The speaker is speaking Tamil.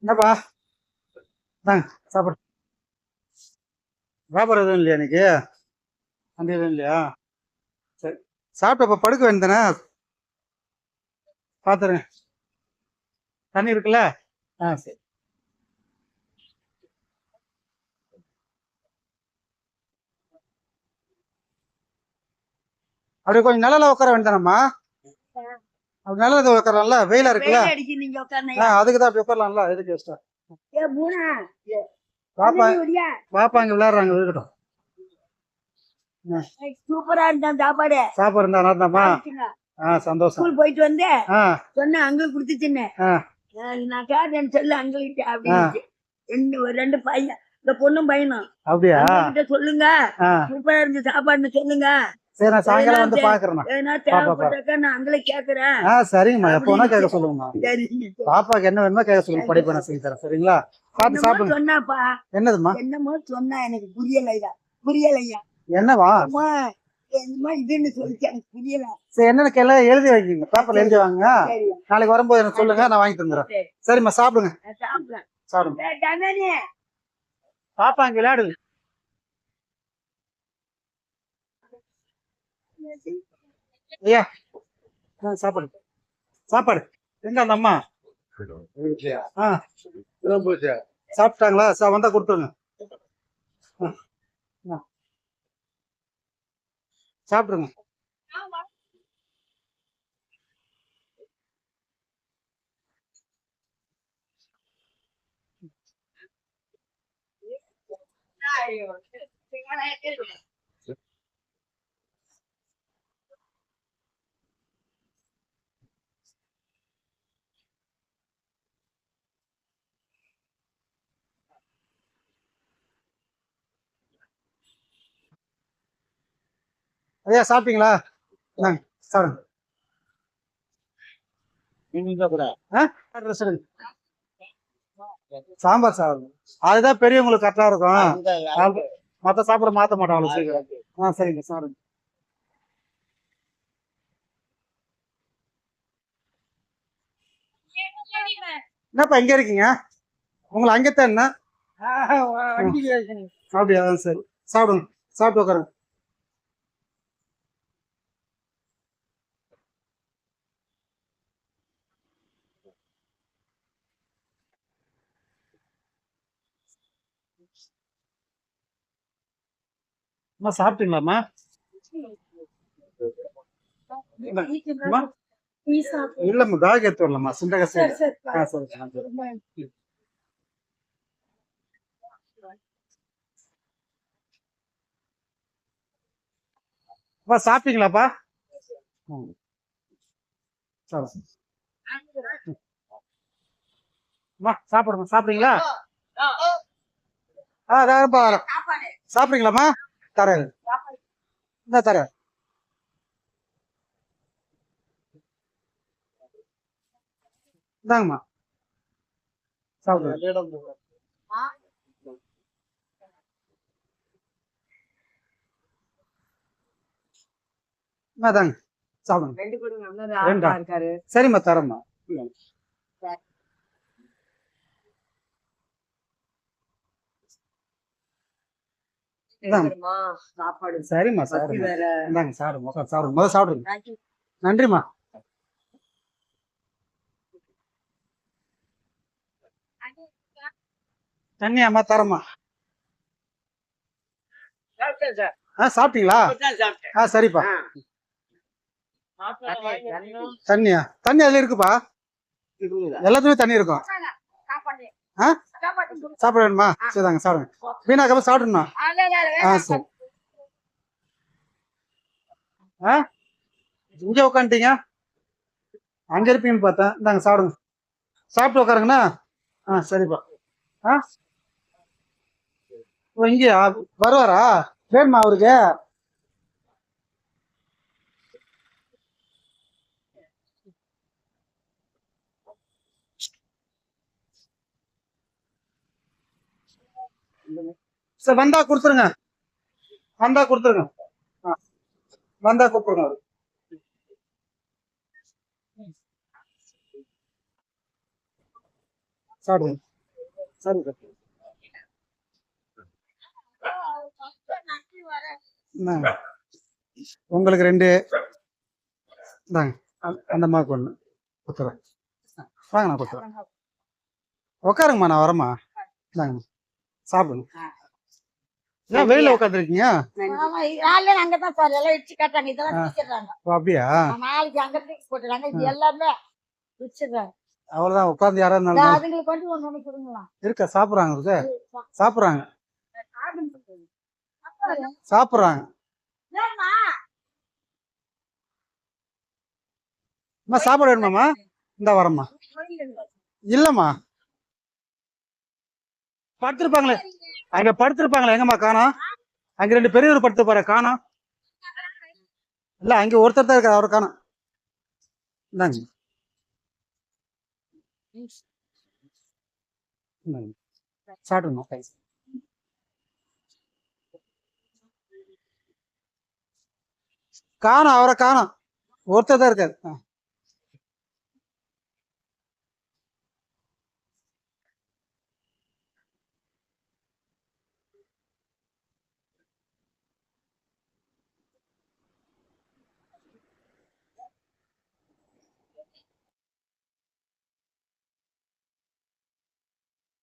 என்னப்பா? தாங்க சாப்பாடு. வியாபாரம் எதுவும் இல்லையா இன்னைக்கு? அந்த எதுவும் இல்லையா? சரி. சாப்பிட்டப்ப படுக்க வேண்டியதானே? பாத்துருங்க. தண்ணி இருக்குல்ல? சரி. அப்படியே கொஞ்சம் நிழல உட்கார வேண்டியதானம்மா? அப்படி நிழல உட்காரலாம்ல? வெயிலா இருக்குல்ல? அதுக்கு தான் அப்படி உட்காரலாம்ல? எதுக்கு வேஸ்டா? பாப்பா பாப்பா இங்க விளையாடுறாங்க, இருக்கட்டும். சூப்பரா இருந்தா சாப்பாடு. சாப்பாடு இருந்தா நல்லாதாம்மா? சந்தோஷம். ஸ்கூல் போயிட்டு வந்து சொன்ன அங்க குடுத்துச்சுன்னு நான் கேட்டேன்னு சொல்லு அங்கிட்ட அப்படின்னு. ரெண்டு பையன், இந்த பொண்ணும் பையனும். அப்படியா? கிட்ட சொல்லுங்க சூப்பரா இருந்து சாப்பாடுன்னு சொல்லுங்க. சரி, நான் சாயங்காலம் வந்து பாக்குறேன். தேவைப்பட்டாக்கா நான் அங்கே கேக்குறேன். சரிங்கம்மா, எப்போ வேணா கேட்க சொல்லுங்கம்மா. சரி, பாப்பாக்கு என்ன வேணுமோ கேட்க சொல்லுங்க, படிப்பு நான் செஞ்சு தரேன். சரிங்களா? பார்த்து சாப்பிடுங்க. சொன்னாப்பா. என்னதுமா? என்னமோ சொன்னா எனக்கு புரியலையா? புரியலையா? என்னவா? என்னமோ இதுன்னு சொல்லிச்சு, எனக்கு புரியல. சரி, என்னன்னு கேள்வி எழுதி வைக்கீங்க, பேப்பர்ல எழுதி வாங்க. நாளைக்கு வரும்போது எனக்கு சொல்லுங்க, நான் வாங்கி தந்துடுறேன். சரிம்மா, சாப்பிடுங்க. சாப்பிடுங்க. பாப்பா அங்க விளையாடுங்க. ஐயா, சாப்பாடு சாப்பாடு எங்க அந்த அம்மா? சாப்பிட்டாங்களா? வந்தா கொடுத்துருங்க. சாப்பிடுங்க. ஐயா, சாப்பிட்டீங்களா? சாப்பிடுங்க. சாம்பார் சாதம் அதுதான் பெரியவங்களுக்கு கரெக்டா இருக்கும். மத்த சாப்பிட மாத்த மாட்டாங்க சீக்கிரம். சரிங்க, சாப்பிடுங்க. என்னப்பா இங்க இருக்கீங்க? உங்களை அங்கத்தான் என்ன? அப்படியா? சரி, சாப்பிடுங்க. சாப்பிட்டு உட்காருங்க. அம்மா, சாப்பிட்டீங்களாம்மா? இல்லம்மா, பேக் எடுத்து வரலாமா? சுண்டக சரி. சாப்பிட்டீங்களாப்பா? சாப்பிடுங்க. சாப்பிடுறீங்களா? சாப்பிடுறீங்களாம்மா? தரேன். இந்த தரேன். இந்தாங்கம்மா, சாப்பிடுங்க. தாங்க சாப்பிடுங்க. சரிம்மா, தரேம்மா. சரிம்மா, சாப்பிடுங்க. இந்தாங்க, சாப்பிடுங்க. சாப்பிடுங்க, முதல்ல சாப்பிடுங்க. நன்றிம்மா. தண்ணியாம்மா? தரம்மா. சாப்பிட்டீங்களா? சரிப்பா. தண்ணியா? தண்ணி அதுல இருக்குப்பா, எல்லாத்துலயும் தண்ணி இருக்கும். சாப்பிட வேணுமா? சரிதாங்க, சாப்பிடுங்க. வீணாக்காம சாப்பிடணும். சரி. இங்க உட்காந்துட்டீங்க, அங்க இருப்பீங்கன்னு பார்த்தேன். இந்தாங்க, சாப்பிடுங்க. சாப்பிட்டு உட்காருங்கண்ணா. சரிப்பா. இங்க வருவாரா? வேணுமா அவருக்கு? சரி, வந்தா கொடுத்துருங்க. வந்தா கொடுத்துருங்க. வந்தா கூப்பிடுங்க. சாப்பிடுங்க. சரி இந்தாங்க. உங்களுக்கு 2 இந்தாங்க. அந்த அம்மாவுக்கு 1 கொடுத்துறேன். வாங்க நான் கொடுத்துறேன். உட்காருங்கம்மா, நான் வரேம்மா. இந்தாங்க சாப்பிடுங்க. ஏன் வெயில உட்காந்துருக்கீங்க? அங்கதான் பாரு எல்லாம் இடிச்சு காட்டாங்க, இதெல்லாம் வச்சிடுறாங்க. அப்படியா? நாளைக்கு அங்க தூக்கி போட்டுறாங்க, இது எல்லாமே வச்சிடுறாங்க. அவ்வளவுதான். உட்காந்து யாராவது அதுங்களுக்கு வந்து ஒண்ணு கொடுங்களா இருக்க சாப்பிடுறாங்க. இருக்கு சாப்பிடுறாங்க சாப்பிடுறாங்க. அம்மா சாப்பாடு வேணுமாம்மா? இந்த வரம்மா. இல்லம்மா படுத்திருப்பாங்களே, அங்க படுத்திருப்பாங்களே, எங்கம்மா காணோம்? அங்க 2 பெரியவர் படுத்து பாரு, காணோம். இல்ல அங்க ஒருத்தர் தான் இருக்காரு, அவரை காணோம். இந்தாங்க இந்தாங்க. சாப்பிடுங்க. காணோம், அவரை காணோம். ஒருத்தர் தான் இருக்காரு.